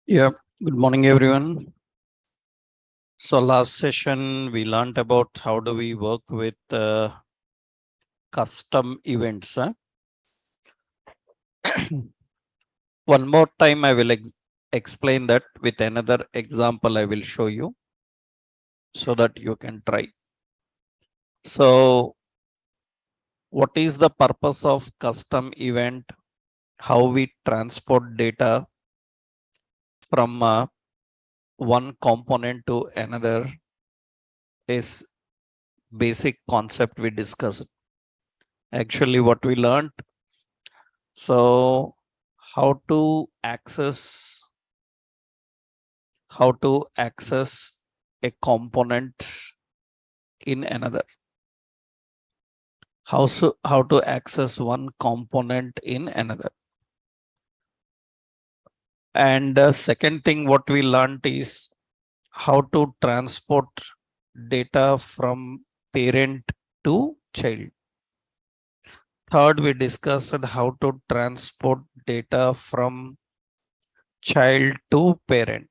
Yeah, good morning, everyone. So, last session we learned about how do we work with custom events. One more time, I will explain that with another example. I will show you so that you can try. So, what is the purpose of custom event? How we transport data from one component to another is basic concept we discussed. Actually, what we learned. So, how to access how to access a component in another? How to access one component in another? And the second thing what we learned is how to transport data from parent to child. Third, we discussed how to transport data from child to parent.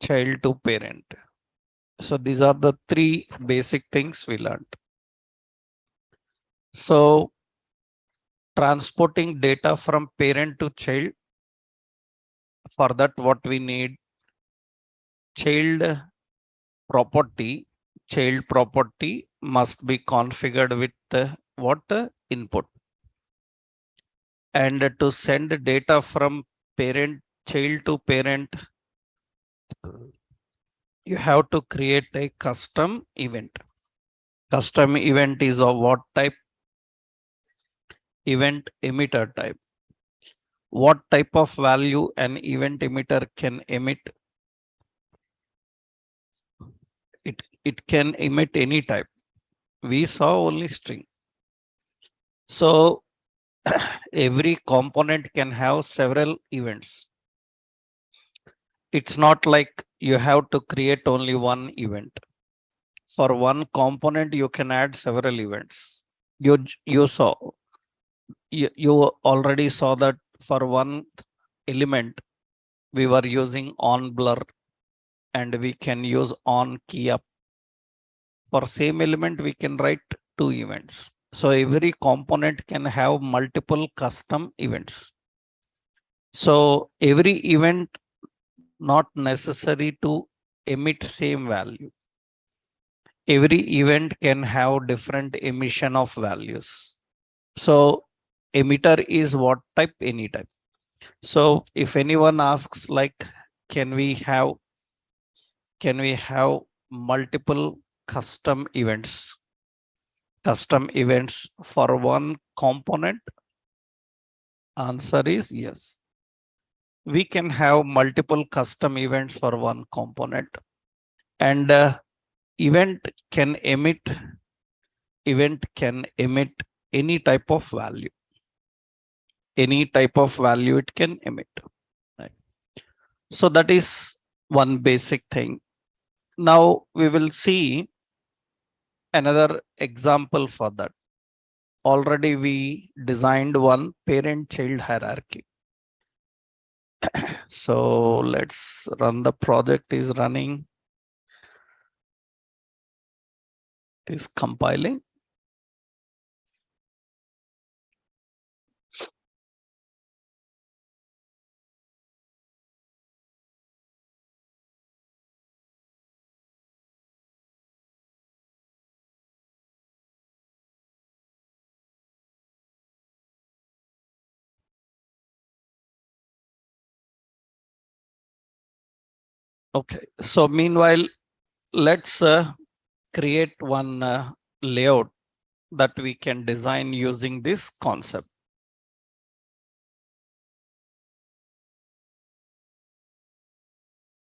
Child to parent. So these are the three basic things we learned. So transporting data from parent to child, for that what we need? Child property. Child property must be configured with what input. And to send data from parent child to parent, you have to create a custom event. Custom event is of what type? Event emitter type. What type of value an event emitter can emit? It can emit any type. We saw only string. So every component can have several events. It's not like you have to create only one event. For one component, you can add several events. You saw you already saw that for one element we were using on blur and we can use on key up. For same element, we can write two events. So every component can have multiple custom events. So every event not necessary to emit same value. Every event can have different emission of values. So emitter is what type? Any type. So if anyone asks like, can we have can we have multiple custom events? Custom events for one component? Answer is yes. We can have multiple custom events for one component, and event can emit any type of value. Any type of value it can emit. Right. So that is one basic thing. Now we will see another example for that. Already we designed one parent child hierarchy. So let's run. The project is running. It is compiling. Okay. So meanwhile, let's create one layout that we can design using this concept.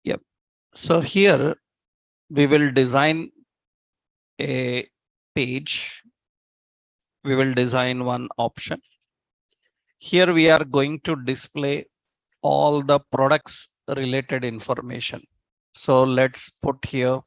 Yep. So here we will design a page. We will design one option. Here we are going to display all the products related information. So let's put here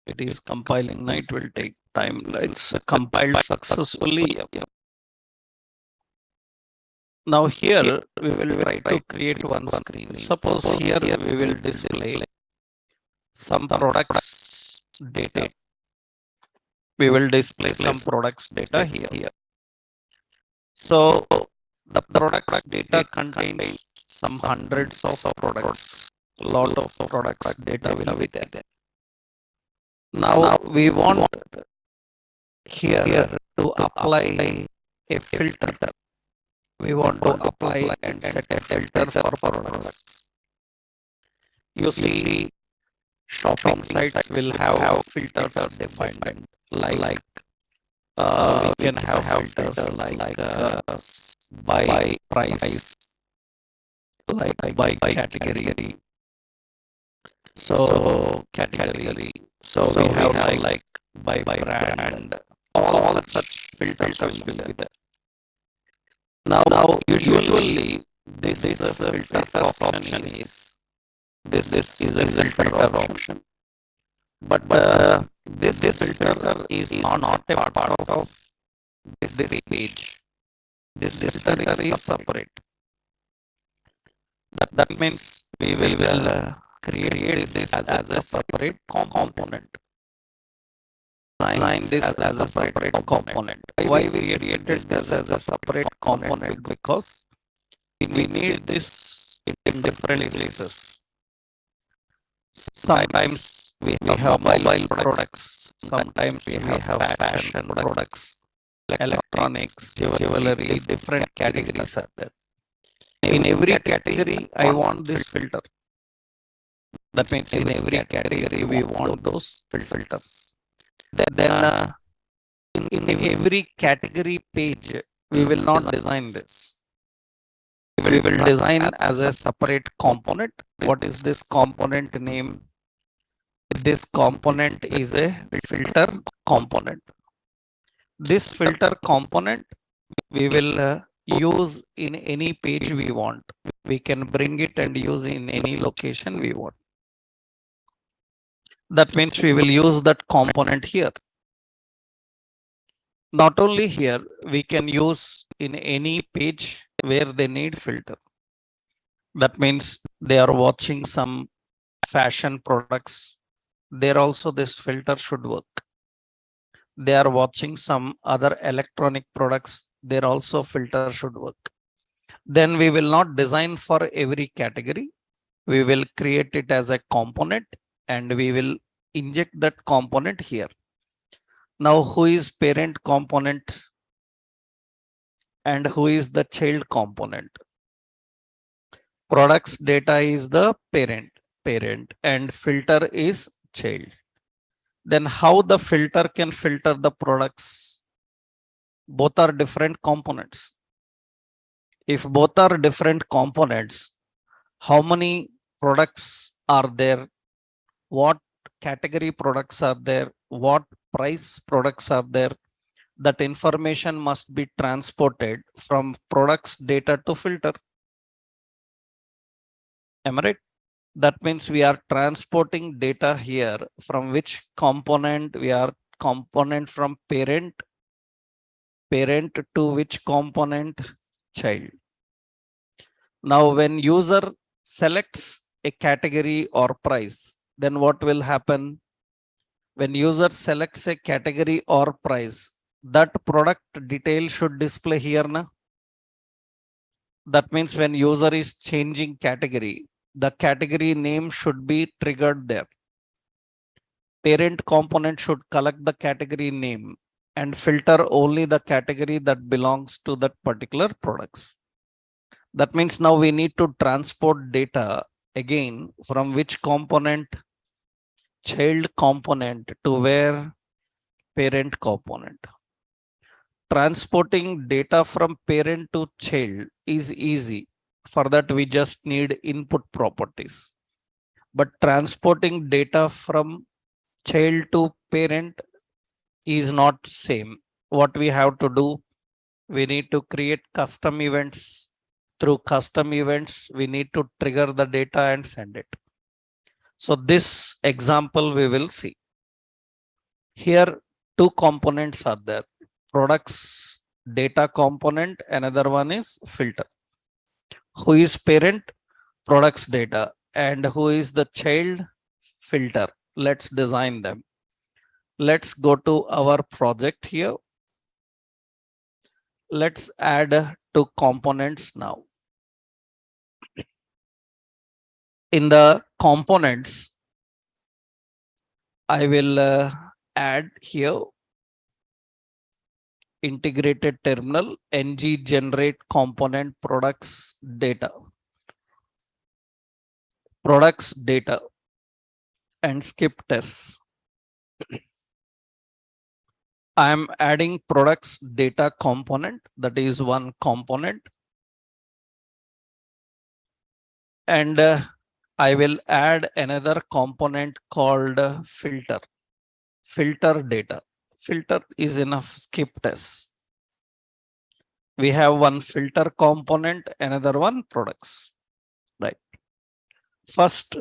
It is compiling. Now it will take time. It's compiled successfully. Now here we will try to create one screen. Suppose here we will display some products data. We will display some products data here. So the products data contains some hundreds of products. A lot of products data will be there. Now we want here to apply a filter. We want to apply and set a filter for products. You see, shopping sites will have filters defined, like we can have filters like by price, like by category. So category. So we have like by brand. All such filters will be there. Now usually this is a filter option is this is a filter option, but this filter is not a part of this page. This filter is separate. That means we will create this as a separate component. Design this as a separate component. Why we created this as a separate component? Because we need this in different places. Sometimes we have mobile products. Sometimes we have fashion products, electronics, jewelry, different categories are there. In every category, I want this filter. That means in every category, we want those filters. Then in every category page, we will not design this. We will design as a separate component. What is this component name? This component is a filter component. This filter component we will use in any page we want. We can bring it and use in any location we want. That means we will use that component here. Not only here, we can use in any page where they need filter. That means they are watching some fashion products. There also this filter should work. They are watching some other electronic products. There also filter should work. Then we will not design for every category. We will create it as a component and we will inject that component here. Now, who is parent component and who is the child component? Products data is the parent and filter is child. Then how the filter can filter the products? Both are different components. If both are different components, how many products are there? What category products are there? What price products are there? That information must be transported from products data to filter. Am I right? That means we are transporting data here from which component? We are component from parent to which component? Child. Now when user selects a category or price, then what will happen? When user selects a category or price, that product detail should display here. Na? That means when user is changing category, the category name should be triggered there. Parent component should collect the category name and filter only the category that belongs to that particular products. That means now we need to transport data again from which component? Child component to where? Parent component. Transporting data from parent to child is easy. For that, we just need input properties. But transporting data from child to parent is not same. What we have to do, we need to create custom events. Through custom events, we need to trigger the data and send it. So this example we will see. Here, two components are there. Products data component, another one is filter. Who is parent? Products data. And who is the child? Filter. Let's design them. Let's go to our project here. Let's add two components now. In the components, I will add here integrated terminal ng generate component products data and skip tests. I am adding products data component, that is one component, and I will add another component called filter data. Filter is enough, skip test. We have one filter component, another one products, right? First,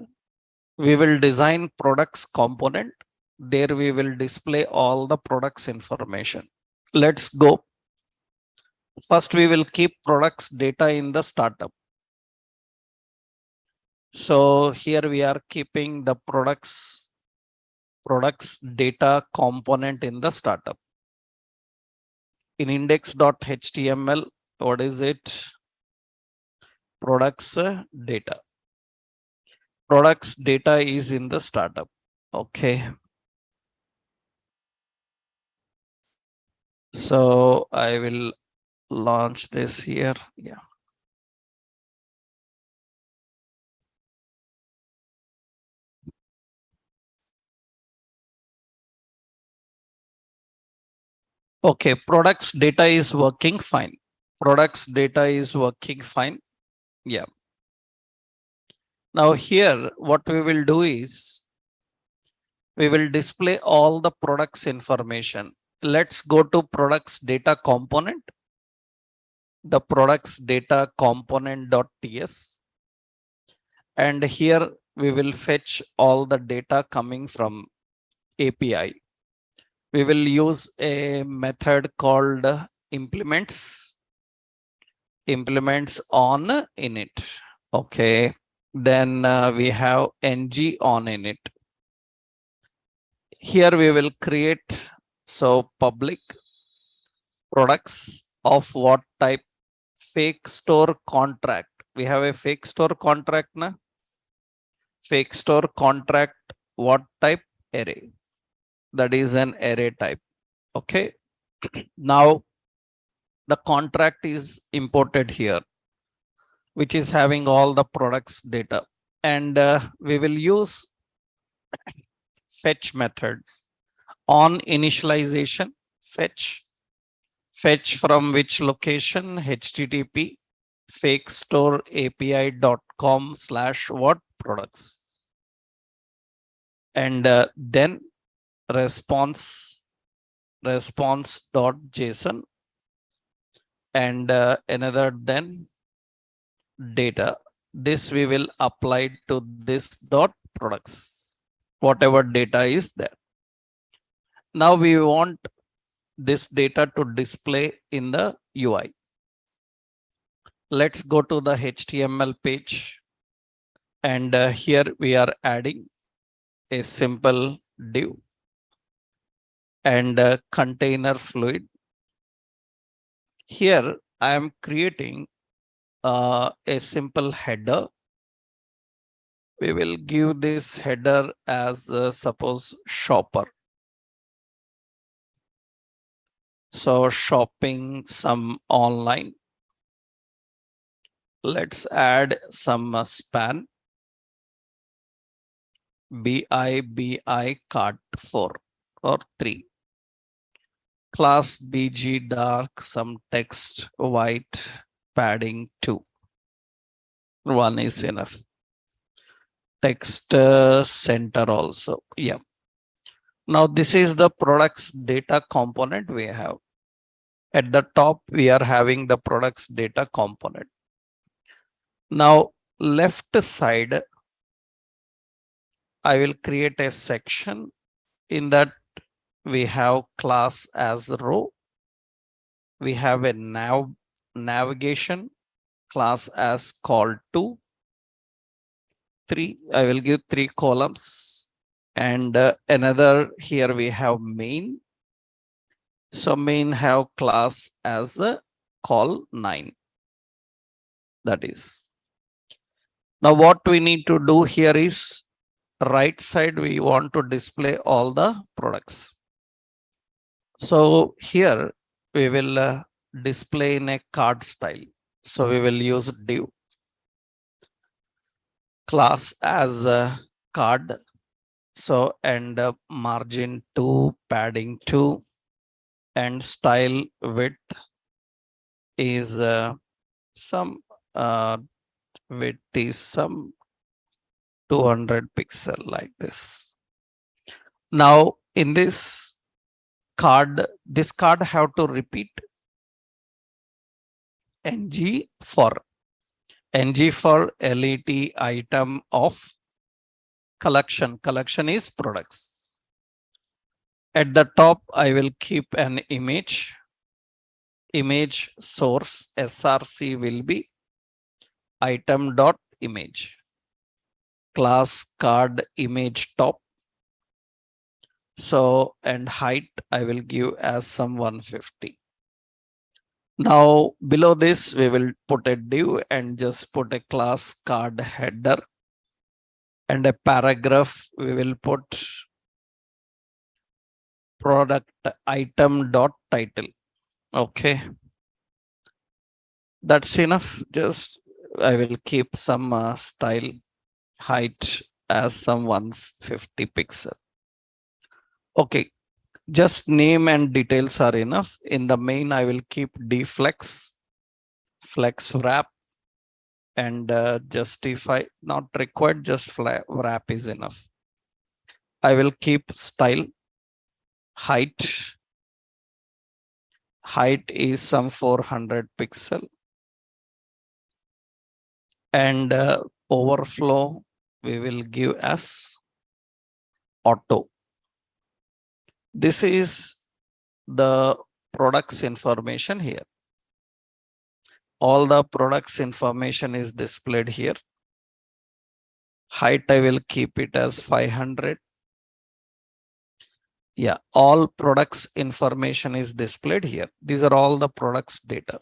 we will design products component. There we will display all the products information. Let's go. First, we will keep products data in the startup. So here we are keeping the products data component in the startup. In index.html, what is it? Products data. Products data is in the startup. Okay. So I will launch this here. Yeah. Okay, products data is working fine. Products data is working fine. Yeah. Now here, what we will do is, we will display all the products information. Let's go to products data component, the products data component.ts. And here we will fetch all the data coming from API. We will use a method called implements on init. Okay. Then we have ng on init. Here we will create, so public products of what type? Fake store contract. We have a fake store contract na? Fake store contract, what type? Array. That is an array type. Okay. Now the contract is imported here, which is having all the products data. And we will use fetch method on initialization. Fetch from which location? HTTP fake store api.com / what products. And then response.json and another then data. This we will apply to this dot products, whatever data is there. Now we want this data to display in the UI. Let's go to the HTML page. And here we are adding a simple div and container fluid. Here I am creating a simple header. We will give this header as suppose shopper. So shopping some online. Let's add some span. BI cart 4 or 3. Class BG dark, some text white, padding 2. 1 is enough. Text center also. Yeah. Now this is the products data component we have. At the top, we are having the products data component. Now left side, I will create a section. In that We have class as row. We have a navigation class as call to. 3. I will give 3 columns. And another here we have main. So main have class as a call 9. That is. Now what we need to do here is right side we want to display all the products. So here we will display in a card style. So we will use div class as a card. So and margin 2, padding 2, and style width is some width is some 200 pixel like this. Now in this card have to repeat ng for let item of collection. Collection is products. At the top I will keep an image source src will be item dot image, class card image top. So and height I will give as some 150. Now below this we will put a div and just put a class card header, and a paragraph we will put product item dot title. Okay, that's enough. Just I will keep some style height as some 150 pixel. Okay, just name and details are enough. In the main I will keep deflex, flex wrap, and justify not required, just wrap is enough. I will keep style height is some 400 pixel, and overflow we will give as auto. This is the products information here. All the products information is displayed here. Height I will keep it as 500. Yeah, all products information is displayed here. These are all the products data.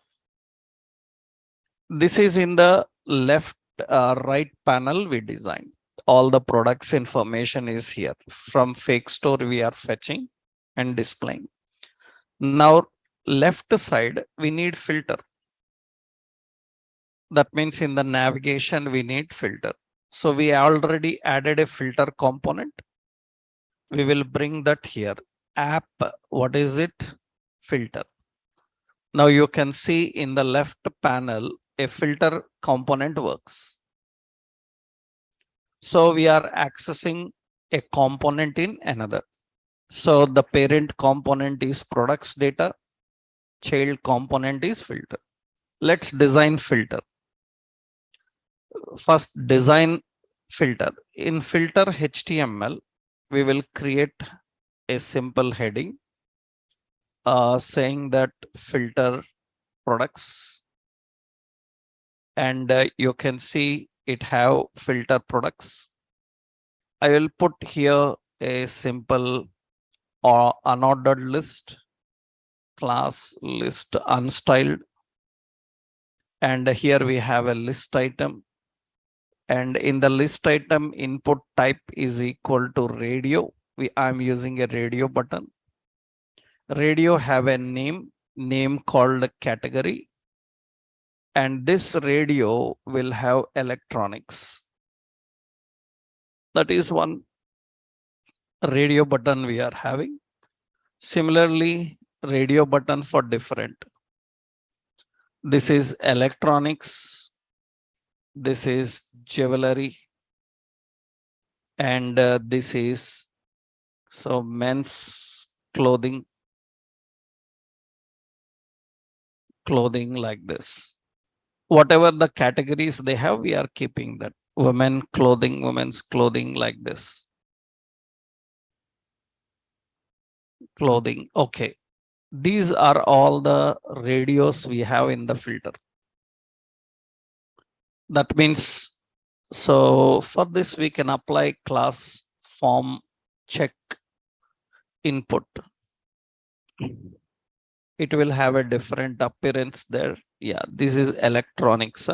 This is in the left right panel we designed. All the products information is here. From fake store we are fetching and displaying. Now left side we need filter. That means in the navigation we need filter. So we already added a filter component. We will bring that here. App, what is it? Filter. Now you can see in the left panel a filter component works. So we are accessing a component in another. So the parent component is products data, child component is filter. Let's design filter. First design filter. In filter HTML, we will create a simple heading saying that filter products, and you can see it have filter products. I will put here a simple or unordered list, class list unstyled, and here we have a list item, and in the list item input type is equal to radio. I'm using a radio button. Radio have a name called category, and this radio will have electronics. That is one radio button we are having. Similarly, radio button for different. This is electronics, this is jewelry, and this is so men's clothing like this. Whatever the categories they have, we are keeping that. Women's clothing like this. clothing. Okay. These are all the radios we have in the filter. That means, so for this we can apply class form check input. It will have a different appearance there. Yeah, this is electronics.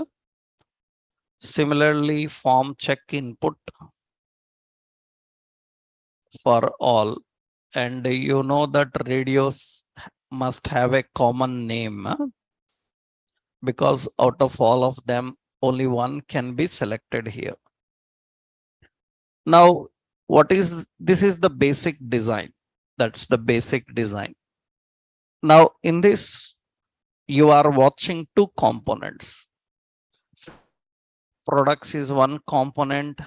Similarly, form check input for all. And you know that radios must have a common name, because out of all of them, only one can be selected here. Now, this is the basic design. That's the basic design. Now, in this, you are watching two components. Products is one component,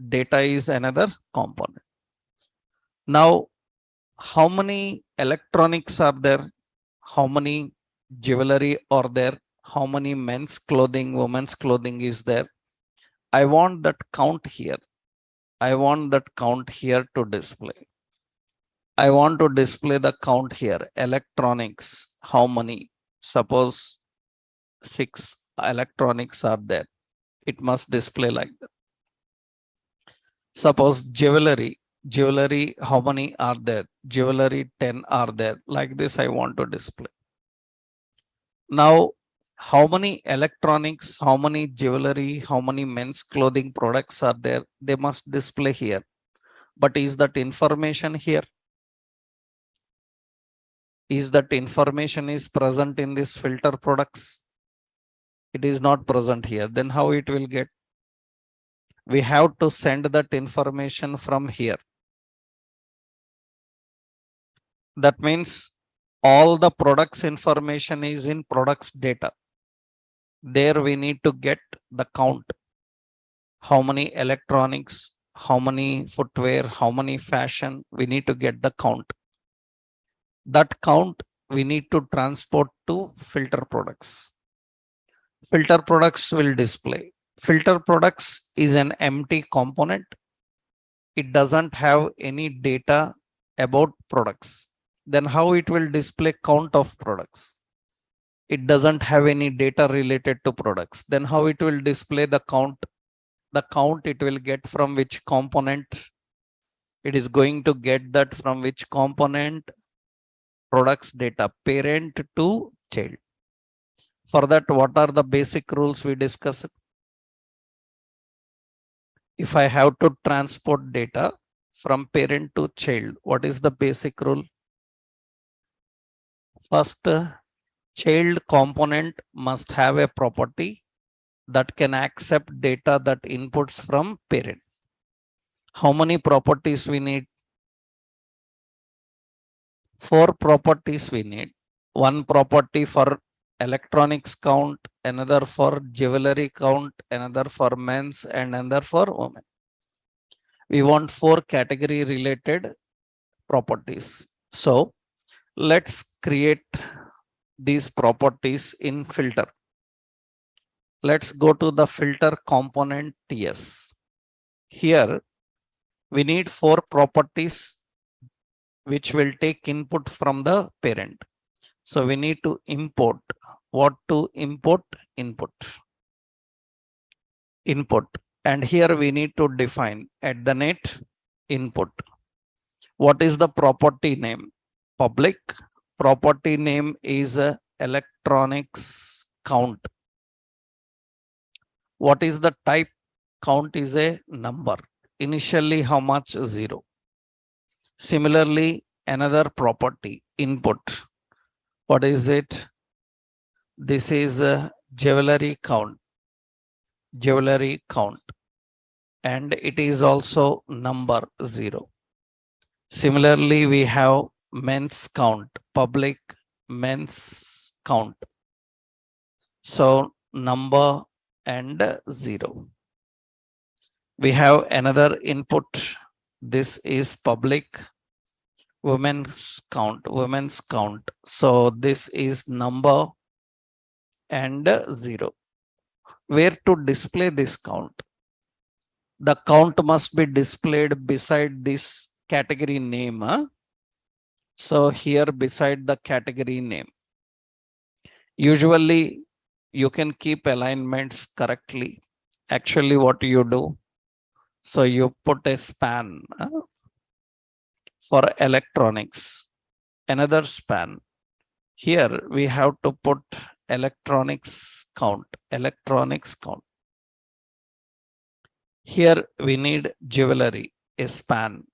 data is another component. Now, how many electronics are there? How many jewelry are there? How many men's clothing, women's clothing is there? I want that count here. I want that count here to display. I want to display the count here. Electronics, how many? Suppose 6 electronics are there. It must display like that. Suppose jewelry, how many are there? Jewelry, 10 are there. Like this, I want to display. Now, how many electronics, how many jewelry, how many men's clothing products are there? They must display here. But is that information here? Is that information is present in this filter products? It is not present here. Then how it will get? We have to send that information from here. That means all the products information is in products data. There we need to get the count. How many electronics, how many footwear, how many fashion, we need to get the count. That count we need to transport to filter products. Filter products will display. Filter products is an empty component. It doesn't have any data about products. Then how it will display count of products? It doesn't have any data related to products. Then how it will display the count? The count it will get from which component? It is going to get that from which component? Products data, parent to child. For that, what are the basic rules we discussed? If I have to transport data from parent to child, what is the basic rule? First, child component must have a property that can accept data that inputs from parent. How many properties we need? 4 properties we need. One property for electronics count, another for jewelry count, another for men's, and another for women. We want 4 category related properties. So let's create these properties in filter. Let's go to the filter component TS. Here we need 4 properties which will take input from the parent. So we need to import. What to import? Input. Input. And here we need to define at the net input. What is the property name? Public. Property name is electronics count. What is the type? Count is a number. Initially, how much? 0. Similarly, another property, input. What is it? This is a jewelry count. Jewelry count. And it is also number 0. Similarly, we have men's count, public men's count. So number and 0. We have another input. This is public women's count. So this is number and 0. Where to display this count? The count must be displayed beside this category name. So here beside the category name, usually you can keep alignments correctly. Actually, what you do, so you put a span for electronics, another span. Here we have to put electronics count, electronics count. Here we need jewelry, a span.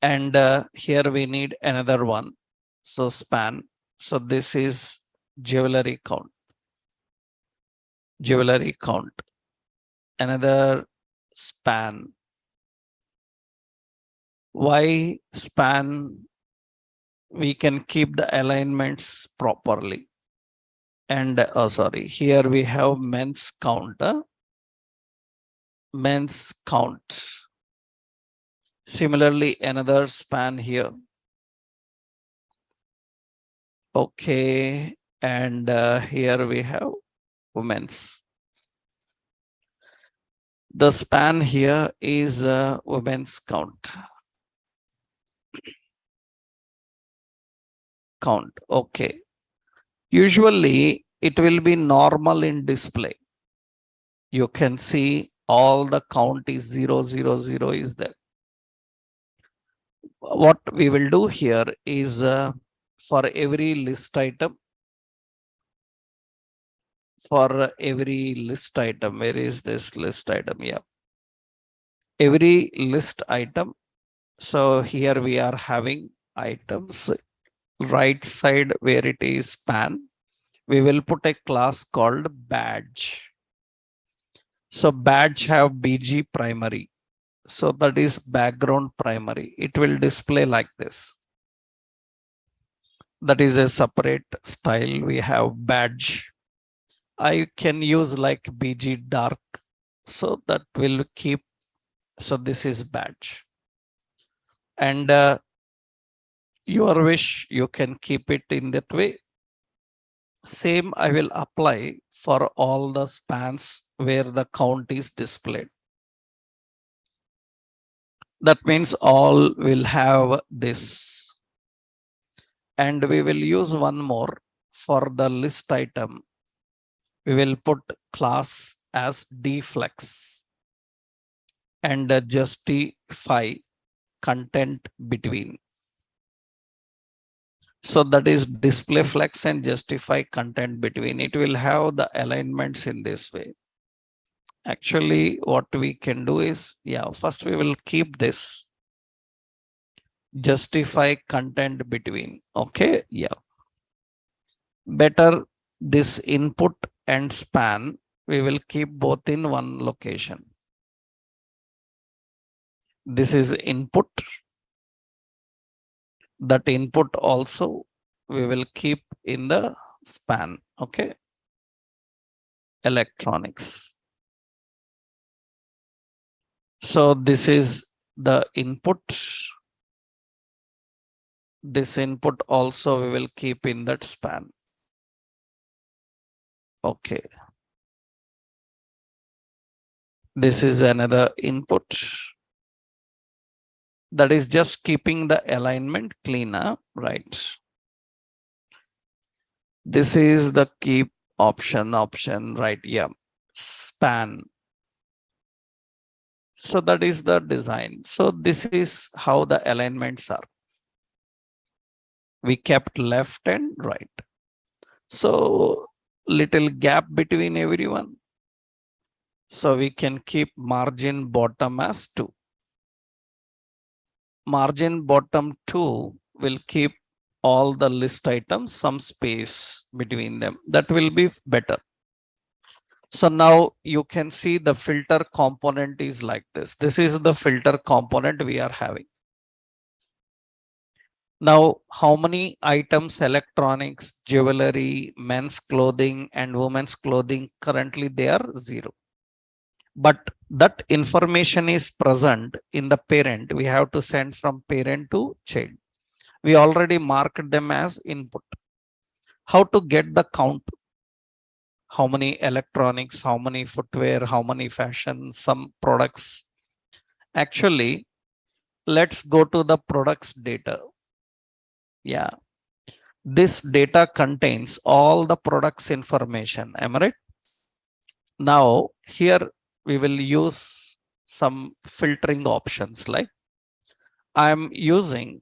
And here we need another one. So span. So this is jewelry count. Jewelry count. Another span. Why span? We can keep the alignments properly. And sorry, here we have men's count. Men's count. Similarly, another span here. Okay, and here we have women's. The span here is women's count. Count. Okay. Usually it will be normal in display. You can see all the count is 000 is there. What we will do here is for every list item, where is this list item? Yeah. Every list item. So here we are having items. Right side where it is span, we will put a class called badge. So badge have BG primary. So that is background primary. It will display like this. That is a separate style. We have badge. I can use like BG dark. So that will keep. So this is badge. And your wish, you can keep it in that way. Same I will apply for all the spans where the count is displayed. That means all will have this. And we will use one more for the list item. We will put class as deflex and justify content between. So that is display flex and justify content between. It will have the alignments in this way. Actually, what we can do is, yeah, first we will keep this justify content between. Okay, yeah. Better this input and span, we will keep both in one location. This is input. That input also we will keep in the span. Okay. Electronics. So this is the input. This input also we will keep in that span. Okay. This is another input. That is just keeping the alignment cleaner, right? This is the keep option, right? Yeah. Span. So that is the design. So this is how the alignments are. We kept left and right. So little gap between everyone. So we can keep margin bottom as 2. Margin bottom 2 will keep all the list items some space between them. That will be better. So now you can see the filter component is like this. This is the filter component we are having. Now, how many items, electronics, jewelry, men's clothing and women's clothing, currently they are 0. But that information is present in the parent. We have to send from parent to child. We already marked them as input. How to get the count? How many electronics, how many footwear, how many fashion, some products. Actually, let's go to the products data. Yeah. This data contains all the products information. Am I right? Now here we will use some filtering options, like I'm using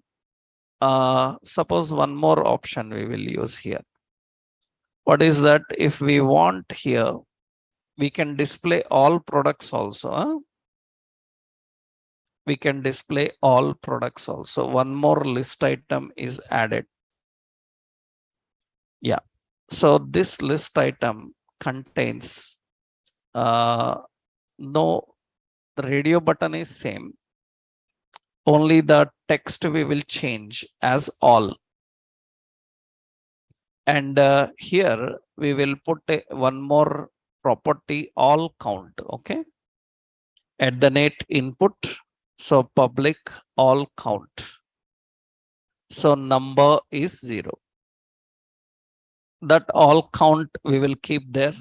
suppose one more option we will use here. What is that? If we want here, we can display all products also. We can display all products also. One more list item is added. Yeah. So this list item contains no, the radio button is same. Only the text we will change as all. And here we will put one more property, all count. Okay. At the net input. So public all count. So number is 0. That all count we will keep there.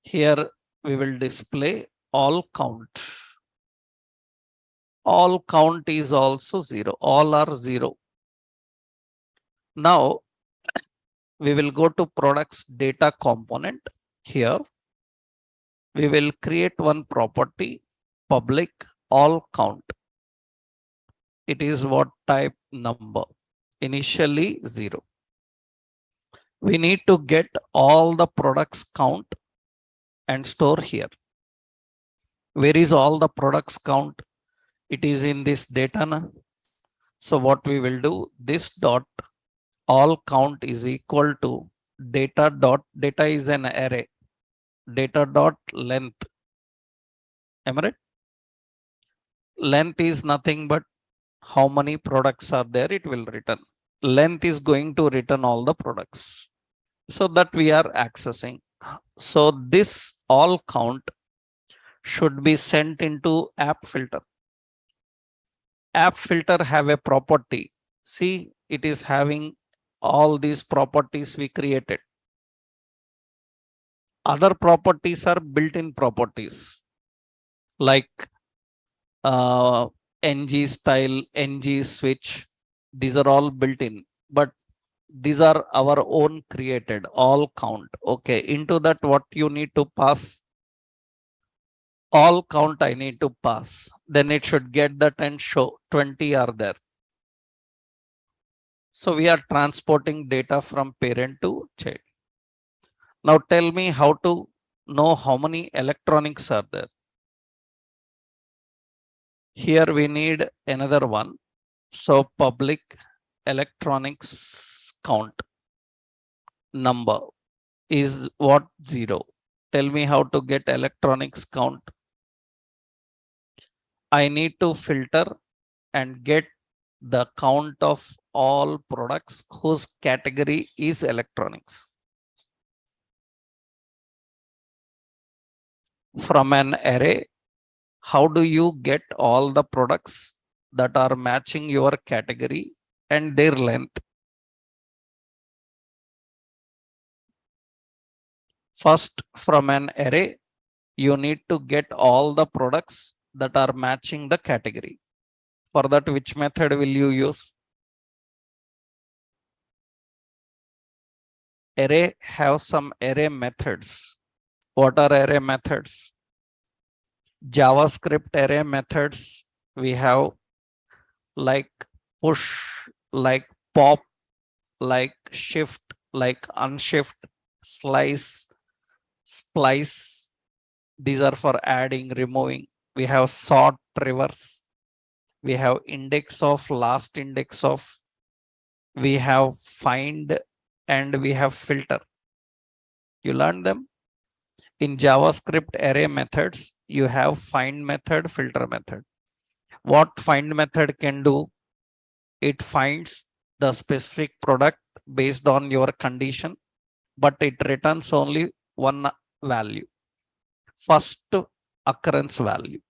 Here we will display all count. All count is also 0. All are 0. Now we will go to products data component. Here we will create one property, public all count. It is what type? Number. Initially 0. We need to get all the products count and store here. Where is all the products count? It is in this data. Na? So what we will do, this dot all count is equal to data dot, data is an array, data dot length. Am I right? Length is nothing but how many products are there, it will return. Length is going to return all the products. So that we are accessing. So this all count should be sent into app filter. App filter have a property. See, it is having all these properties we created. Other properties are built-in properties like ng style, ng switch. These are all built-in, but these are our own created, all count. Okay, into that what you need to pass? All count I need to pass. Then it should get that and show 20 are there. So we are transporting data from parent to child. Now tell me how to know how many electronics are there. Here we need another one. So public electronics count number is what? 0. Tell me how to get electronics count. I need to filter and get the count of all products whose category is electronics. From an array, how do you get all the products that are matching your category and their length? First, from an array, you need to get all the products that are matching the category. For that, which method will you use? Array have some array methods. What are array methods? JavaScript array methods we have like push, like pop, like shift, like unshift, slice, splice. These are for adding, removing. We have sort, reverse. We have index of, last index of. We have find and we have filter. You learn them. In JavaScript array methods, you have find method, filter method. What find method can do? It finds the specific product based on your condition, but it returns only one value, first occurrence value.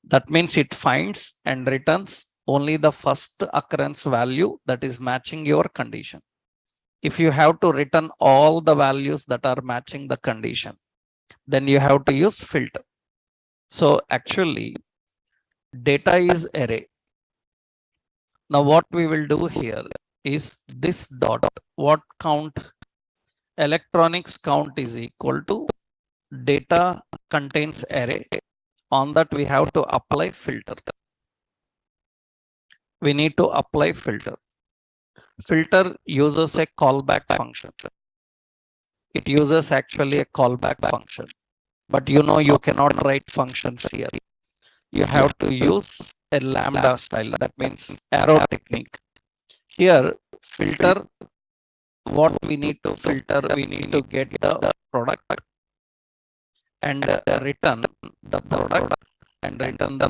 That means it finds and returns only the first occurrence value that is matching your condition. If you have to return all the values that are matching the condition, then you have to use filter. So actually, data is array. Now what we will do here is this dot, what count? Electronics count is equal to data contains array. On that we have to apply filter. We need to apply filter. Filter uses a callback function. It uses actually a callback function. But you know you cannot write functions here. You have to use a lambda style. That means arrow technique. Here filter, what we need to filter, we need to get the product and return the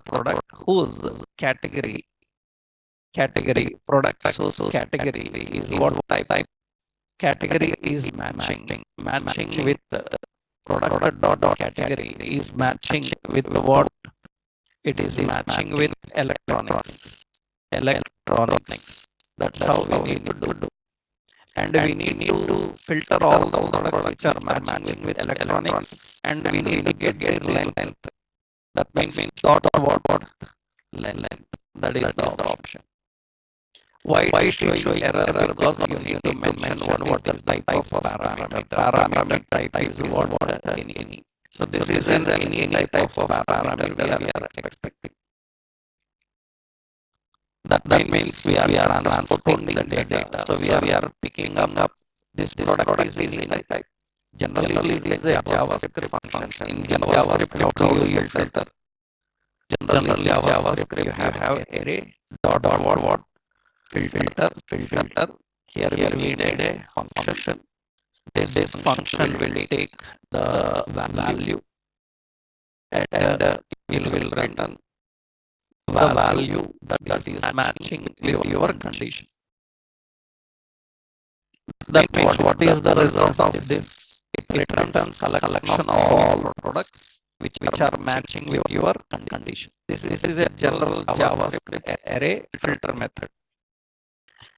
product whose category product whose category is what type. Category is matching with the product dot category is matching with what? It is matching with electronics. That's how we need to do. And we need to filter all the products which are matching with electronics, and we need to get their length. That means dot what length. That is the option. Why it is showing error? Because you need to mention what is the type of parameter. Parameter type is what any. So this is any type of parameter we are expecting. That means we are transporting the data. So we are picking up this product is any type. Generally it is a JavaScript function. In JavaScript, how do you filter? Generally JavaScript you have array dot what filter. Here we need a function. This function will take the value and it will return the value that is matching with your condition. That means what is the result of this? It returns a collection of all products which are matching with your condition. This is a general JavaScript array filter method.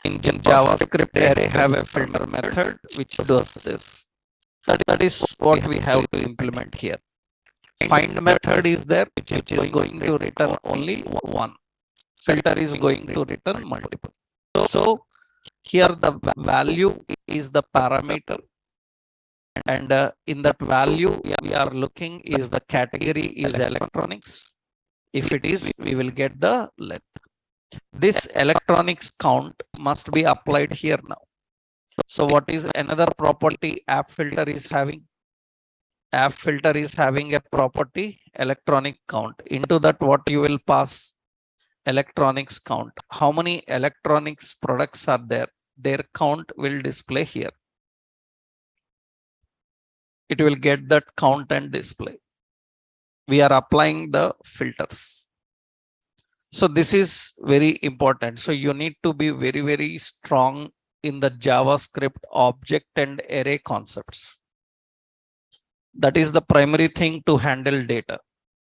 In JavaScript array have a filter method which does this. That is what we have to implement here. Find method is there, which is going to return only one. Filter is going to return multiple. So here the value is the parameter, and in that value we are looking is the category is electronics. If it is, we will get the length. This electronics count must be applied here now. So what is another property app filter is having? App filter is having a property electronic count. Into that what you will pass? Electronics count. How many electronics products are there? Their count will display here. It will get that count and display. We are applying the filters. So this is very important. So you need to be very, very strong in the JavaScript object and array concepts. That is the primary thing to handle data.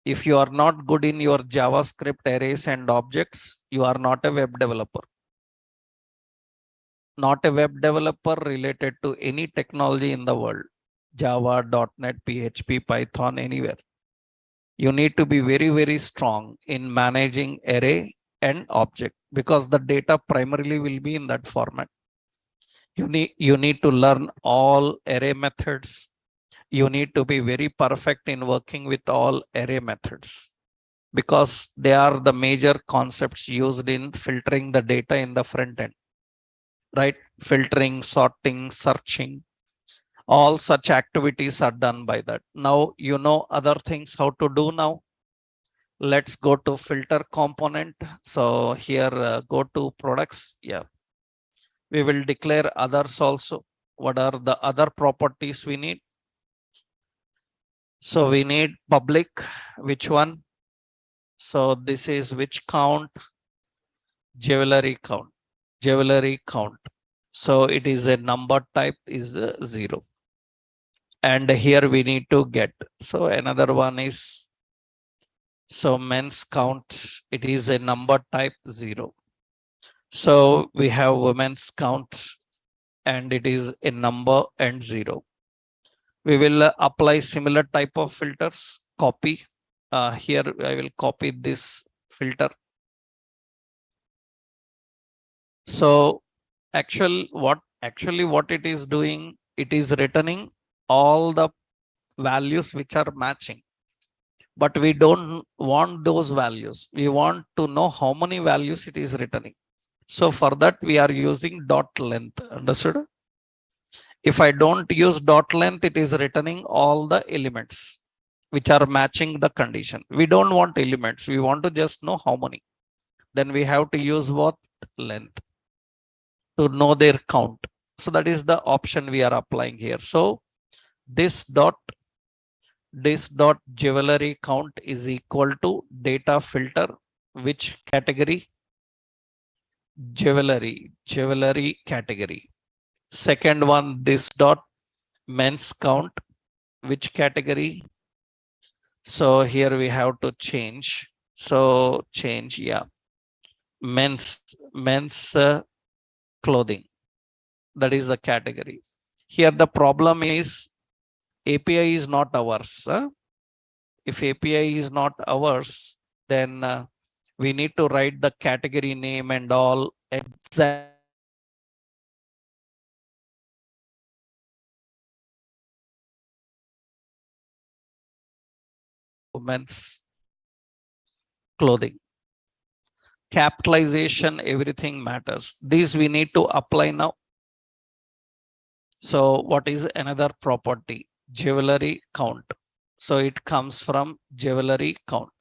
If you are not good in your JavaScript arrays and objects, you are not a web developer. Not a web developer related to any technology in the world. Java, .NET, PHP, Python, anywhere. You need to be very, very strong in managing array and object, because the data primarily will be in that format. You need to learn all array methods. You need to be very perfect in working with all array methods, because they are the major concepts used in filtering the data in the front end, right? Filtering, sorting, searching, all such activities are done by that. Now you know other things how to do now. Let's go to filter component. So here go to products. Yeah, we will declare others also. What are the other properties we need? So we need public. Which one? So this is which count? Jewelry count. Jewelry count. So it is a number type is 0. And here we need to get. So another one is, so men's count, it is a number type 0. So we have women's count and it is a number and 0. We will apply similar type of filters. Copy. Here I will copy this filter. So actually what it is doing, it is returning all the values which are matching. But we don't want those values. We want to know how many values it is returning. So for that, we are using dot length. Understood? If I don't use dot length, it is returning all the elements which are matching the condition. We don't want elements. We want to just know how many. Then we have to use what? Length to know their count. So that is the option we are applying here. So this dot jewelry count is equal to data filter, which category? Jewelry category. Second one, this dot men's count, which category? So here we have to change. So change, yeah, men's clothing. That is the category. Here the problem is API is not ours. If API is not ours, then we need to write the category name and all exact women's clothing. Capitalization, everything matters. These we need to apply now. So what is another property? Jewelry count. So it comes from jewelry count.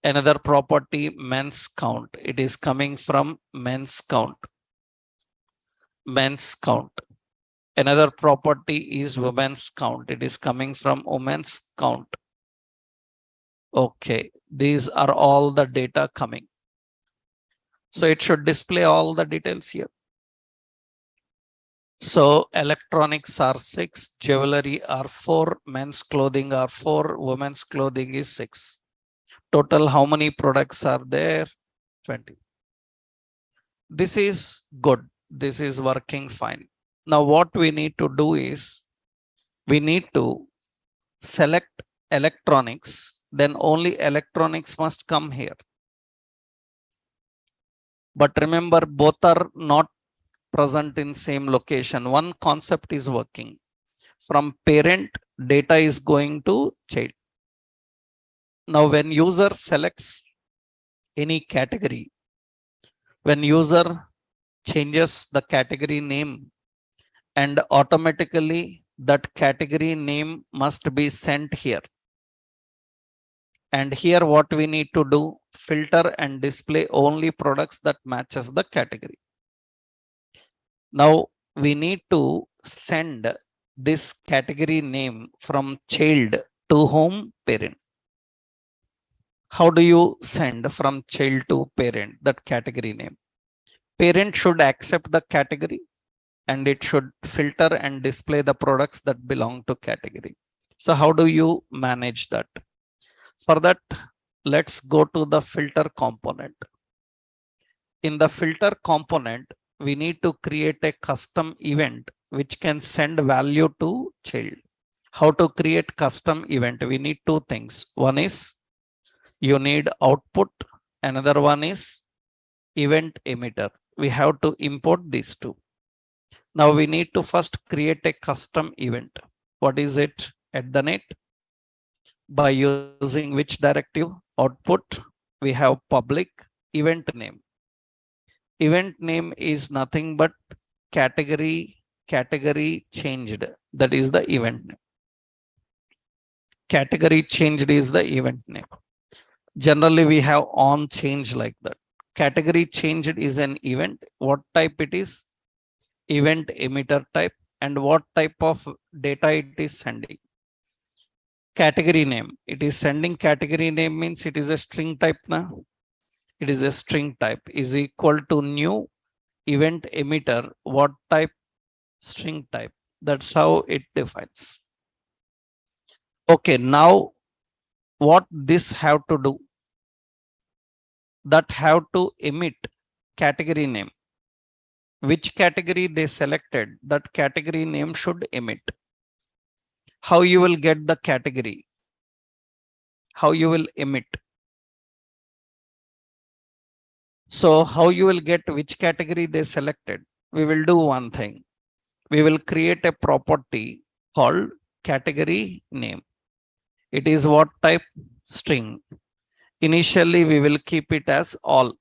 Another property, men's count. It is coming from men's count. Men's count. Another property is women's count. It is coming from women's count. Okay, these are all the data coming. So it should display all the details here. So electronics are 6, jewelry are 4, men's clothing are 4, women's clothing is 6. Total, how many products are there? 20. This is good. This is working fine. Now what we need to do is, we need to select electronics, then only electronics must come here. But remember, both are not present in same location. One concept is working. From parent, data is going to child. Now when user selects any category, when user changes the category name, and automatically that category name must be sent here. And here what we need to do, filter and display only products that matches the category. Now we need to send this category name from child to whom? Parent. How do you send from child to parent that category name? Parent should accept the category and it should filter and display the products that belong to category. So how do you manage that? For that, let's go to the filter component. In the filter component, we need to create a custom event which can send value to child. How to create custom event? We need two things. One is you need output. Another one is event emitter. We have to import these two. Now we need to first create a custom event. What is it? At the net, by using which directive? Output. We have public event name. Event name is nothing but category changed. That is the event name. Category changed is the event name. Generally we have on change like that. Category changed is an event. What type it is? Event emitter type. And what type of data it is sending? Category name. It is sending category name means it is a string type now. It is a string type is equal to new event emitter. What type? String type. That's how it defines. Okay, now what this have to do? That have to emit category name. Which category they selected, that category name should emit. How you will get the category? How you will emit? So how you will get which category they selected? We will do one thing. We will create a property called category name. It is what type? String. Initially, we will keep it as all.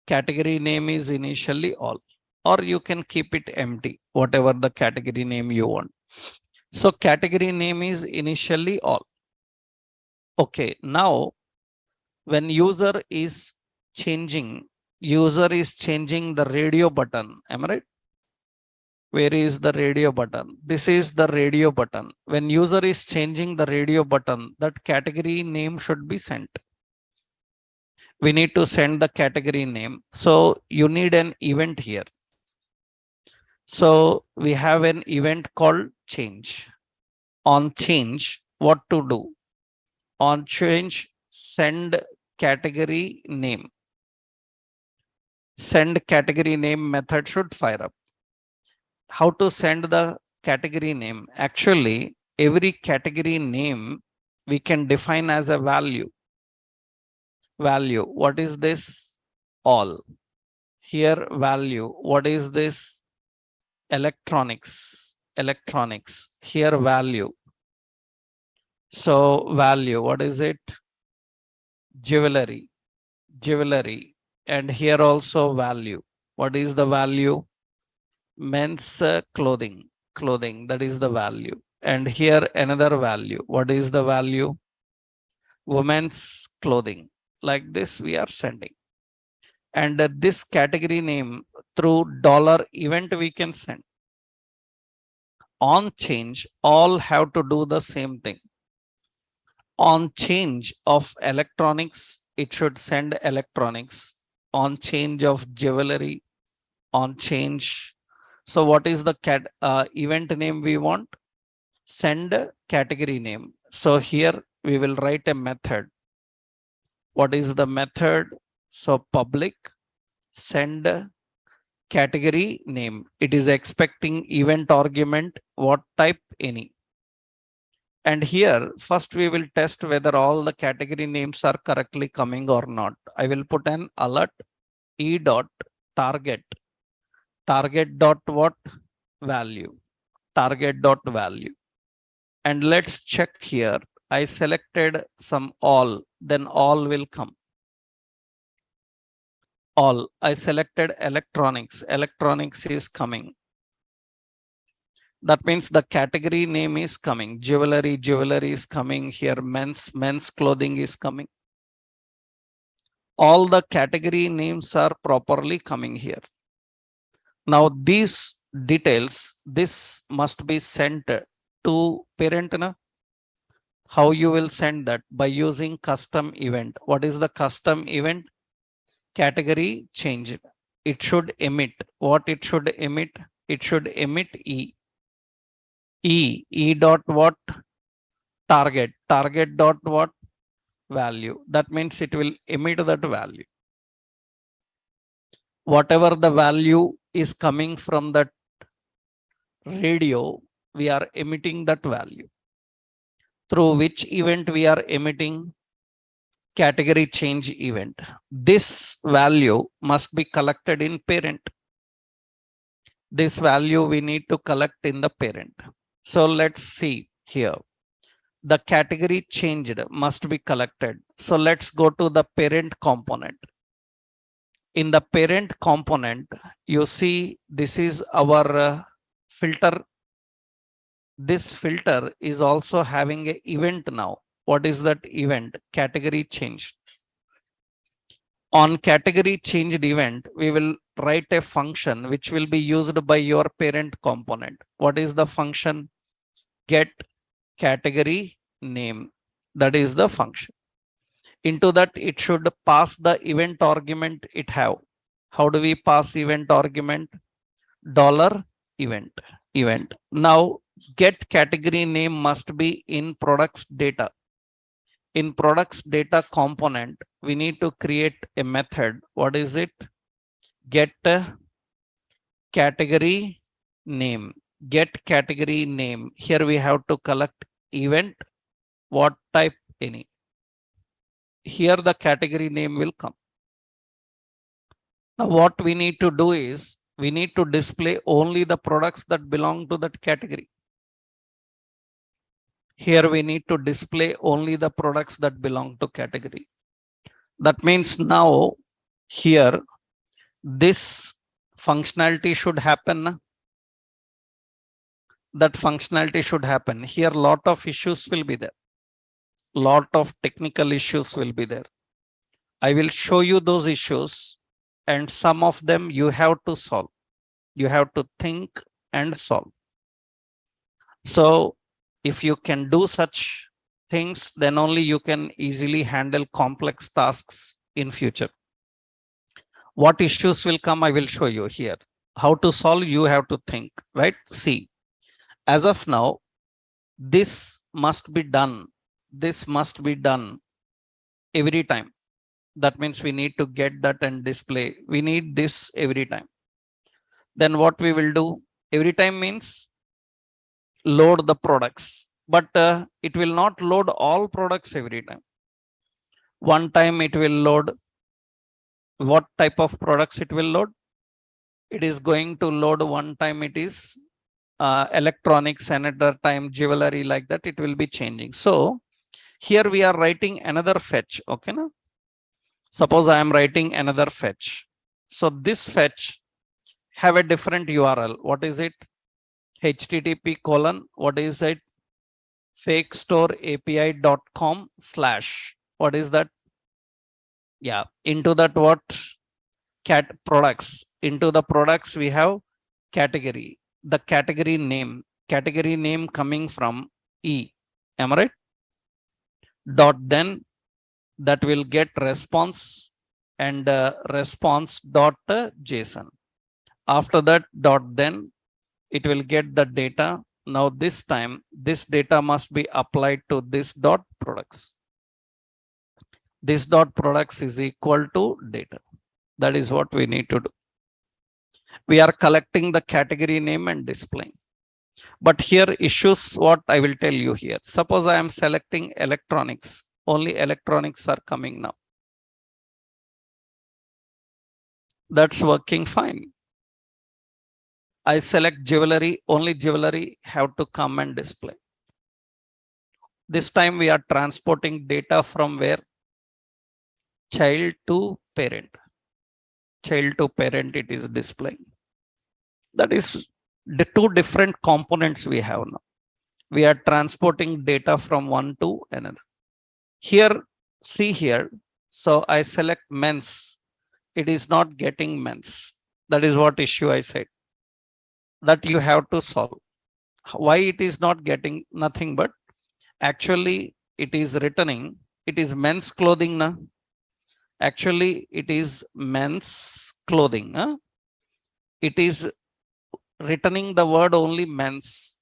Category name is initially all, or you can keep it empty, whatever the category name you want. So category name is initially all. Okay, now when user is changing the radio button. Am I right? Where is the radio button? This is the radio button. When user is changing the radio button, that category name should be sent. We need to send the category name. So you need an event here. So we have an event called change. On change, what to do? On change, send category name. Send category name method should fire up. How to send the category name? Actually, every category name we can define as a value. Value. What is this? All. Here value. What is this? Electronics. Electronics. Here value. So value. What is it? Jewelry. Jewelry. And here also value. What is the value? Men's clothing. Clothing. That is the value. And here another value. What is the value? Women's clothing. Like this we are sending. And this category name through $event we can send. On change, all have to do the same thing. On change of electronics, it should send electronics. On change of jewelry, on change. So what is the event name we want? Send category name. So here we will write a method. What is the method? So public send category name. It is expecting event argument. What type? Any. And here first we will test whether all the category names are correctly coming or not. I will put an alert e dot target. Target dot what? Value. Target dot value. And let's check here. I selected some all, then all will come. All. I selected electronics. Electronics is coming. That means the category name is coming. Jewelry, jewelry is coming here. Men's clothing is coming. All the category names are properly coming here. Now these details, this must be sent to parent. Na? How you will send that? By using custom event. What is the custom event? Category change. It should emit. What it should emit? It should emit E. E dot what? Target. Target dot what? Value. That means it will emit that value. Whatever the value is coming from that radio, we are emitting that value. Through which event we are emitting? Category change event. This value must be collected in parent. This value we need to collect in the parent. So let's see here. The category changed must be collected. So let's go to the parent component. In the parent component, you see this is our filter. This filter is also having an event now. What is that event? Category change. On category changed event, we will write a function which will be used by your parent component. What is the function? Get category name. That is the function. Into that, it should pass the event argument it have. How do we pass event argument? $event. Event. Now, get category name must be in products data. In products data component, we need to create a method. What is it? Get category name. Get category name. Here we have to collect event. What type? Any. Here the category name will come. Now what we need to do is we need to display only the products that belong to that category. Here we need to display only the products that belong to category. That means now here this functionality should happen. That functionality should happen. Here lot of issues will be there. Lot of technical issues will be there. I will show you those issues, and some of them you have to solve. You have to think and solve. So if you can do such things, then only you can easily handle complex tasks in future. What issues will come, I will show you here. How to solve, you have to think, right? See, as of now, this must be done. This must be done every time. That means we need to get that and display. We need this every time. Then what we will do every time means load the products, but it will not load all products every time. One time it will load. What type of products it will load? It is going to load one time it is electronics, another time jewelry, like that it will be changing. So here we are writing another fetch. Okay, now suppose I am writing another fetch. So this fetch have a different URL. What is it? HTTP colon, what is it? fakestoreapi.com / what is that? Yeah, into that what? Cat products. Into the products we have category. The category name coming from E. Am I right? Dot then that will get response and response dot JSON. After that dot then it will get the data. Now this time this data must be applied to this dot products. This dot products is equal to data. That is what we need to do. We are collecting the category name and displaying. But here issues, what I will tell you here. Suppose I am selecting electronics. Only electronics are coming now. That's working fine. I select jewelry, only jewelry have to come and display. This time we are transporting data from where? Child to parent. Child to parent it is displaying. That is the two different components we have now. We are transporting data from one to another. Here, see here. So I select men's. It is not getting men's. That is what issue I said. That you have to solve. Why it is not getting? Nothing but actually it is returning. It is men's clothing now. Actually it is men's clothing. Huh? It is returning the word only men's.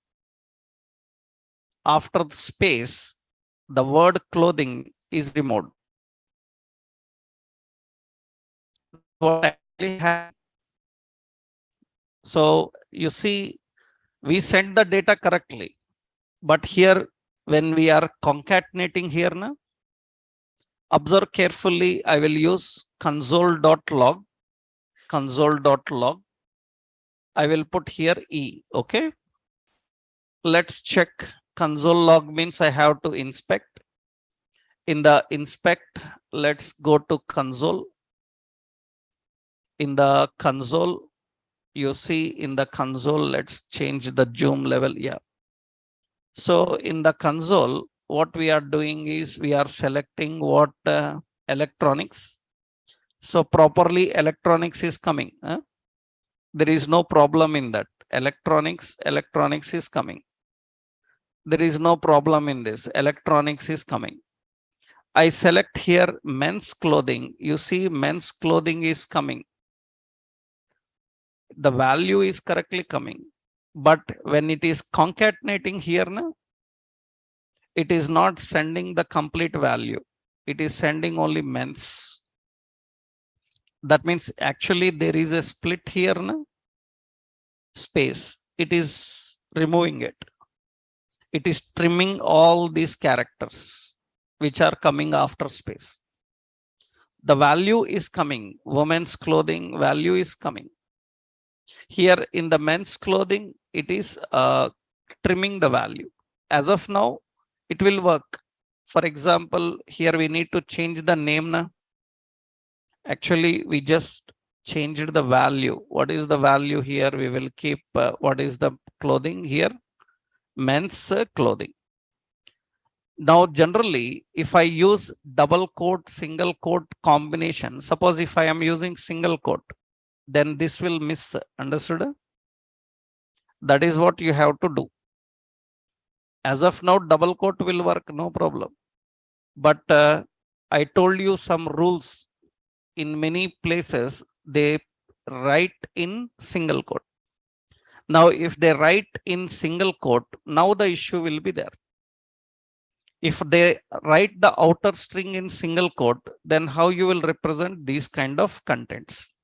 After the space, the word clothing is removed. What actually happened? So you see, we sent the data correctly, but here when we are concatenating here now, observe carefully. I will use console.log. Console.log. I will put here E. Okay. Let's check. Console log means I have to inspect. In the inspect, let's go to console. In the console, you see in the console, let's change the zoom level. Yeah. So in the console, what we are doing is we are selecting what electronics. So properly electronics is coming. There is no problem in that. Electronics is coming. There is no problem in this. Electronics is coming. I select here men's clothing. You see men's clothing is coming. The value is correctly coming. But when it is concatenating here now, it is not sending the complete value. It is sending only men's. That means actually there is a split here now. Space. It is removing it. It is trimming all these characters which are coming after space. The value is coming. Women's clothing value is coming. Here in the men's clothing, it is trimming the value. As of now, it will work. For example, here we need to change the name now. Actually, we just changed the value. What is the value here? We will keep what is the clothing here? Men's clothing. Now, generally, if I use double quote, single quote combination, suppose if I am using single quote, then this will miss. Understood? That is what you have to do. As of now, double quote will work, no problem. But I told you some rules. In many places, they write in single quote. Now, if they write in single quote, now the issue will be there. If they write the outer string in single quote, then how you will represent these kind of contents?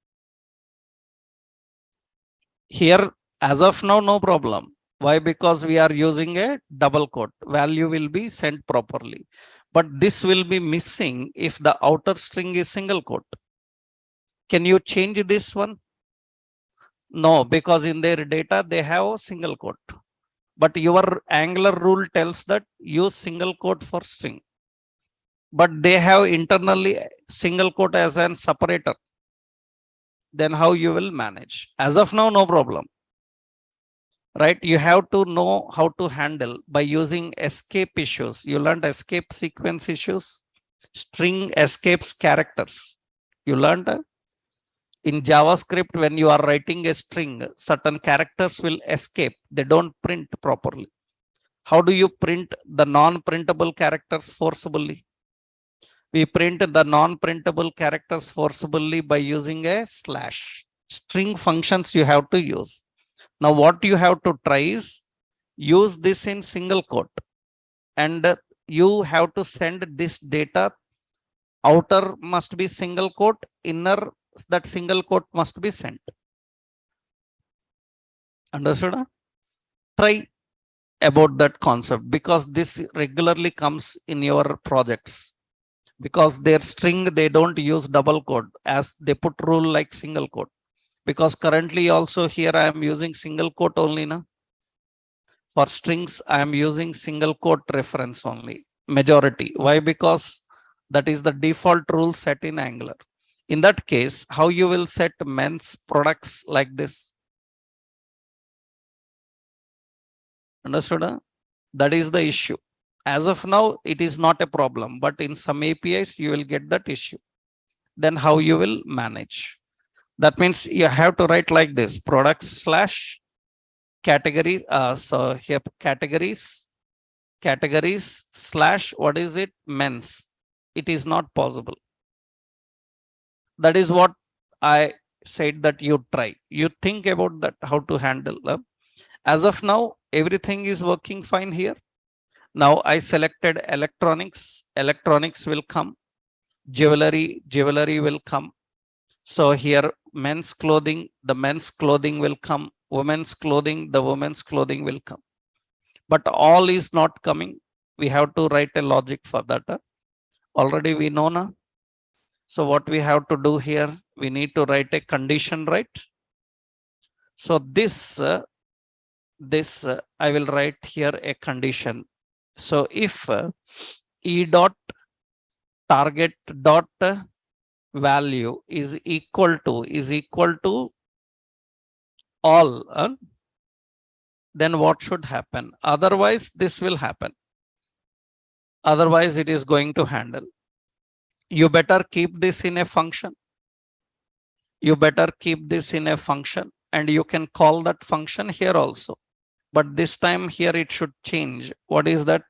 Here, as of now, no problem. Why? Because we are using a double quote. Value will be sent properly. But this will be missing if the outer string is single quote. Can you change this one? No, because in their data, they have a single quote. But your Angular rule tells that use single quote for string. But they have internally single quote as an separator. Then how you will manage? As of now, no problem. Right? You have to know how to handle by using escape issues. You learned escape sequence issues, string escapes characters. You learned in JavaScript, when you are writing a string, certain characters will escape. They don't print properly. How do you print the non-printable characters forcibly? We print the non-printable characters forcibly by using a slash. String functions you have to use. Now, what you have to try is use this in single quote, and you have to send this data. Outer must be single quote, inner that single quote must be sent. Understood? Try about that concept, because this regularly comes in your projects. Because their string, they don't use double quote, as they put rule like single quote. Because currently also here I am using single quote only now. For strings, I am using single quote reference only, majority. Why? Because that is the default rule set in Angular. In that case, how you will set men's products like this? Understood? That is the issue. As of now, it is not a problem, but in some APIs, you will get that issue. Then how you will manage? That means you have to write like this: products slash category. So here categories slash, what is it? Men's. It is not possible. That is what I said that you try. You think about that, how to handle. As of now, everything is working fine here. Now I selected electronics. Electronics will come. Jewelry will come. So here men's clothing, the men's clothing will come. Women's clothing, the women's clothing will come. But all is not coming. We have to write a logic for that. Already we know now. So what we have to do here, we need to write a condition, right? So this I will write here a condition. So if e dot target dot value is equal to all, then what should happen? Otherwise, this will happen. Otherwise, it is going to handle. You better keep this in a function. You better keep this in a function, and you can call that function here also. But this time here it should change. What is that?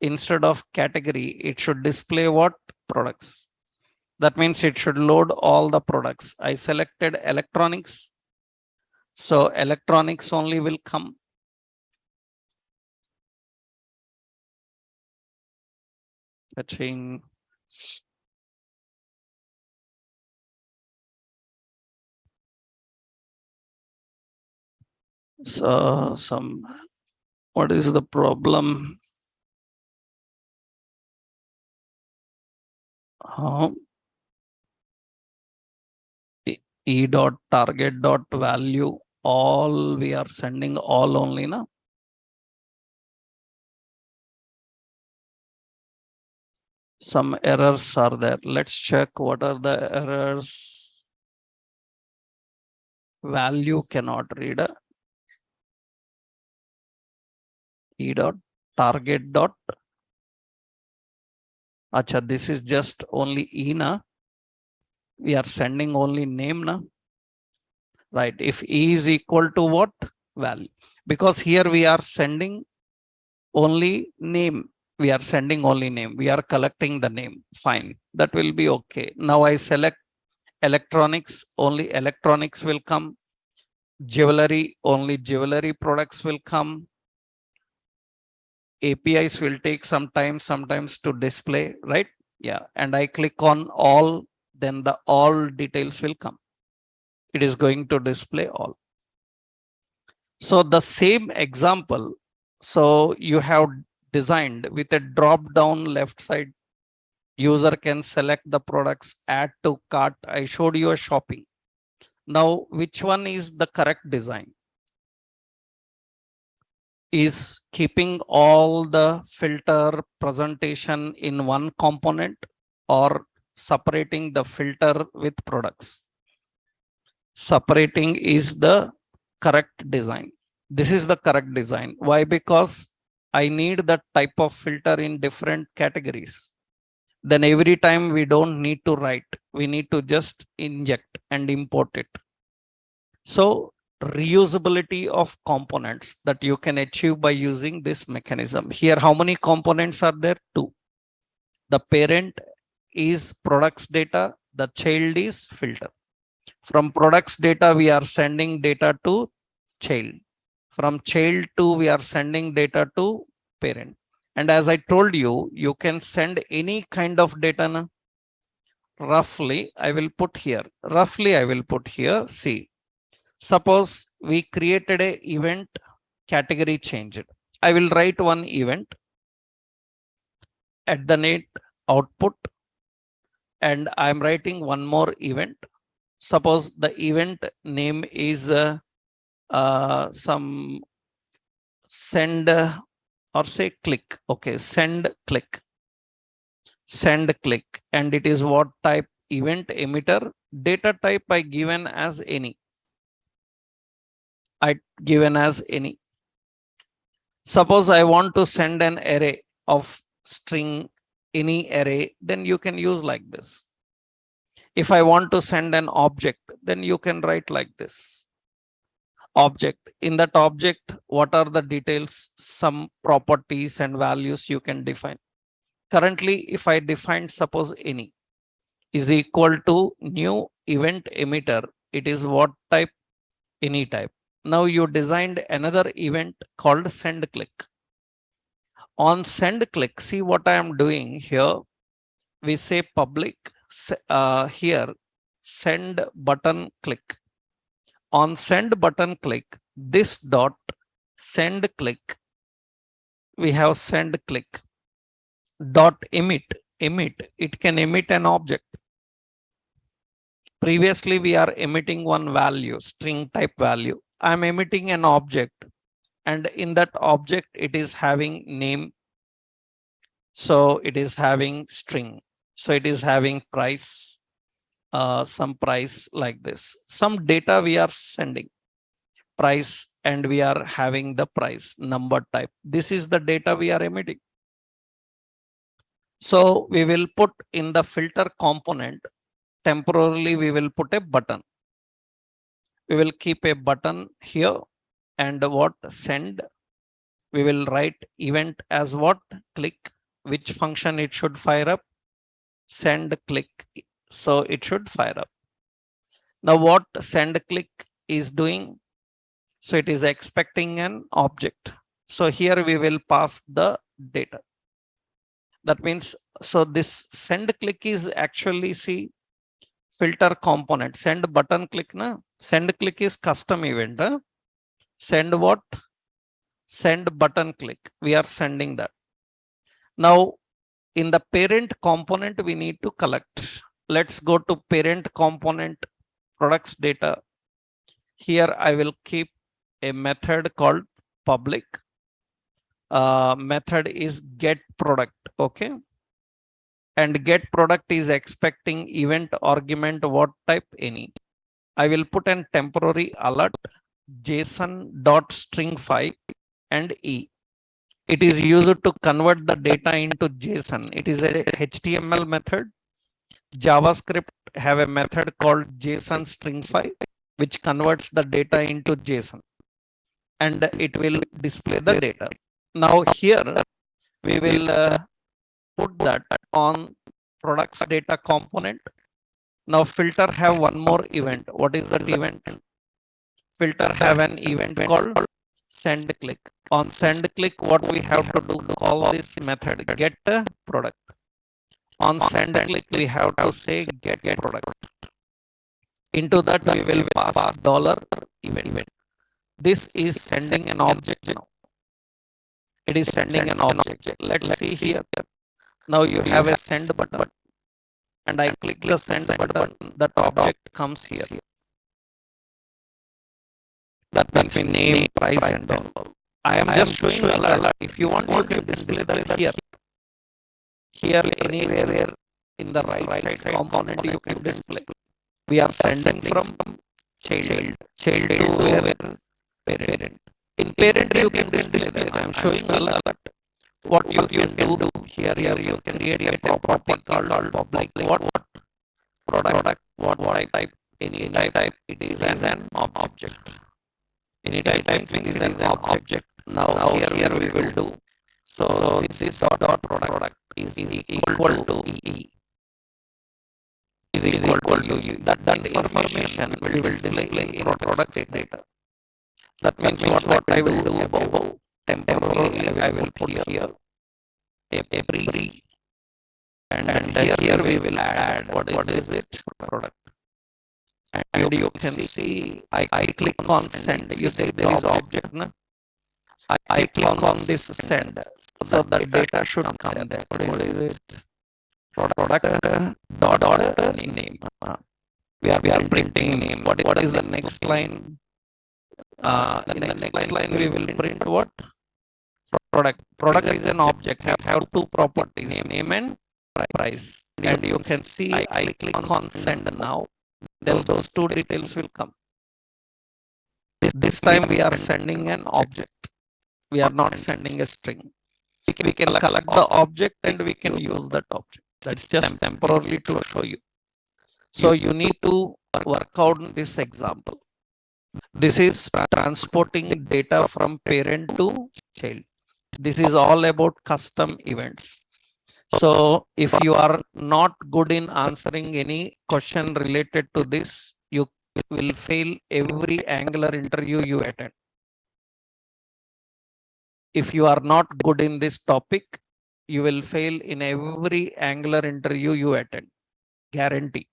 Instead of category, it should display what? Products. That means it should load all the products. I selected electronics. So electronics only will come. Fetching. So what is the problem? E dot target dot value, all we are sending all only now. Some errors are there. Let's check what are the errors. Value cannot read. E dot target dot. Acha, this is just only E na. We are sending only name na. Right. If E is equal to what? Value. Because here we are sending only name. We are sending only name. We are collecting the name. Fine. That will be okay. Now I select electronics. Only electronics will come. Jewelry. Only jewelry products will come. APIs will take some time sometimes to display, right? Yeah. And I click on all, then the all details will come. It is going to display all. So the same example, so you have designed with a drop down left side, user can select the products, add to cart. I showed you a shopping. Now, which one is the correct design? Is keeping all the filter presentation in one component or separating the filter with products? Separating is the correct design. This is the correct design. Why? Because I need that type of filter in different categories. Then every time we don't need to write, we need to just inject and import it. So reusability of components that you can achieve by using this mechanism. Here, how many components are there? 2. The parent is products data, the child is filter. From products data, we are sending data to child. From child to, we are sending data to parent. And as I told you, you can send any kind of data. Na? Roughly, I will put here. Roughly, I will put here. See, suppose we created a event category changed. I will write one event at the net output, and I'm writing one more event. Suppose the event name is some send or say click. Okay, send click. Send click, and it is what type? Event emitter. Data type I given as any. I given as any. Suppose I want to send an array of string, any array, then you can use like this. If I want to send an object, then you can write like this. Object. In that object, what are the details? Some properties and values you can define. Currently, if I define suppose any is equal to new event emitter, it is what type? Any type. Now you designed another event called send click. On send click, see what I am doing here. We say public here send button click. On send button click, this dot send click, we have send click dot emit. It can emit an object. Previously, we are emitting one value, string type value. I'm emitting an object, and in that object, it is having name. So it is having string. So it is having price, some price like this. Some data we are sending price, and we are having the price number type. This is the data we are emitting. So we will put in the filter component, temporarily we will put a button. We will keep a button here, and what? Send. We will write event as what? Click. Which function it should fire up? Send click. So it should fire up. Now what send click is doing? So it is expecting an object. So here we will pass the data. That means, so this send click is actually, see, filter component. Send button click na. Send click is custom event. Huh? Send what? Send button click. We are sending that. Now in the parent component, we need to collect. Let's go to parent component. products data. Here I will keep a method called public. Method is get product. Okay. And get product is expecting event argument what type any. I will put an temporary alert JSON.string5 and E. It is used to convert the data into JSON. It is a HTML method. JavaScript have a method called JSON string5, which converts the data into JSON, and it will display the data. Now here we will put that on products data component. Now filter have one more event. What is that event? Filter have an event called send click. On send click, what we have to do, call this method get product. On send click, we have to say get product. Into that we will pass dollar event. This is sending an object now. It is sending an object. Let's see here. Now you have a send button, and I click the send button. That object comes here. That means name, price, and all. I am just showing alert. If you want, you can display that here. Here, anywhere in the right side component, you can display. We are sending from child to parent. In parent, you can display that. I am showing alert. What you can do here, you can create a property called public. What product, what type, any type, it is an object. Any type it is an object. Now here we will do. So this dot product is equal to E. Is equal to U. That information we will display in product data. That means what I will do above temporarily I will put here a pre, and here we will add what is it product. And you can see I click on send. You say there is object. Na? I click on this send. So the data should come there. What is it? Product dot name. We are printing name. What is the next line? In the next line we will print what? Product. Product is an object. Have two properties, name and price. And you can see I click on send now. Then those two details will come. This time we are sending an object. We are not sending a string. We can collect the object and we can use that object. That's just temporarily to show you. So you need to work out this example. This is transporting data from parent to child. This is all about custom events. So if you are not good in answering any question related to this, you will fail every Angular interview you attend. If you are not good in this topic, you will fail in every Angular interview you attend. Guarantee.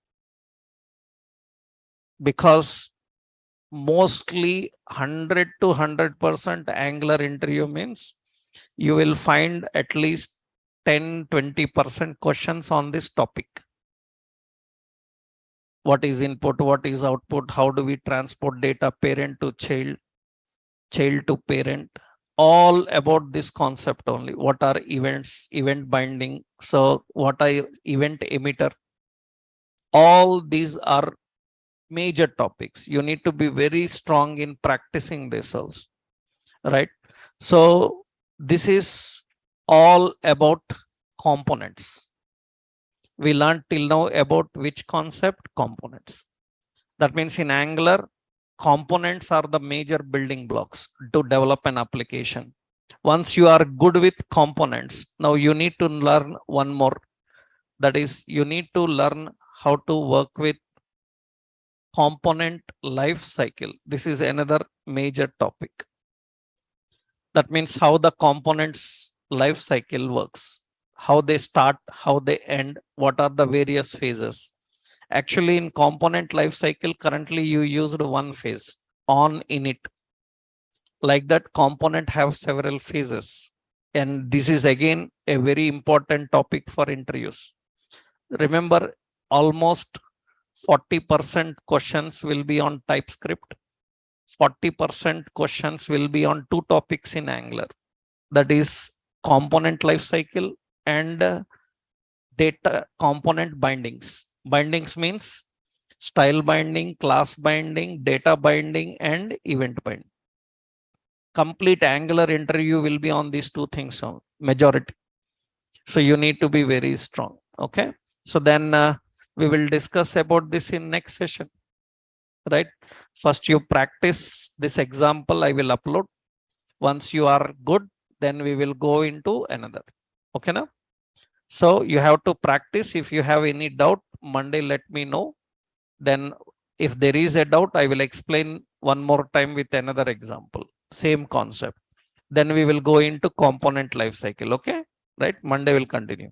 Because mostly 100 to 100% Angular interview means you will find at least 10-20% questions on this topic. What is input? What is output? How do we transport data parent to child, child to parent? All about this concept only. What are events, event binding? So what are event emitter? All these are major topics. You need to be very strong in practicing this also, right? So this is all about components. We learned till now about which concept? Components. That means in Angular, components are the major building blocks to develop an application. Once you are good with components, now you need to learn one more. That is, you need to learn how to work with component life cycle. This is another major topic. That means how the components life cycle works, how they start, how they end, what are the various phases. Actually, in component life cycle, currently you used one phase, on init. Like that, component have several phases. And this is again a very important topic for interviews. Remember, almost 40% questions will be on TypeScript. 40% questions will be on two topics in Angular. That is component lifecycle and data component bindings. Bindings means style binding, class binding, data binding, and event binding. Complete Angular interview will be on these two things on majority. So you need to be very strong. Okay. So then we will discuss about this in next session. Right. First you practice this example I will upload. Once you are good, then we will go into another. Okay now. So you have to practice. If you have any doubt, Monday let me know. Then if there is a doubt, I will explain one more time with another example. Same concept. Then we will go into component lifecycle. Okay. Right. Monday will continue.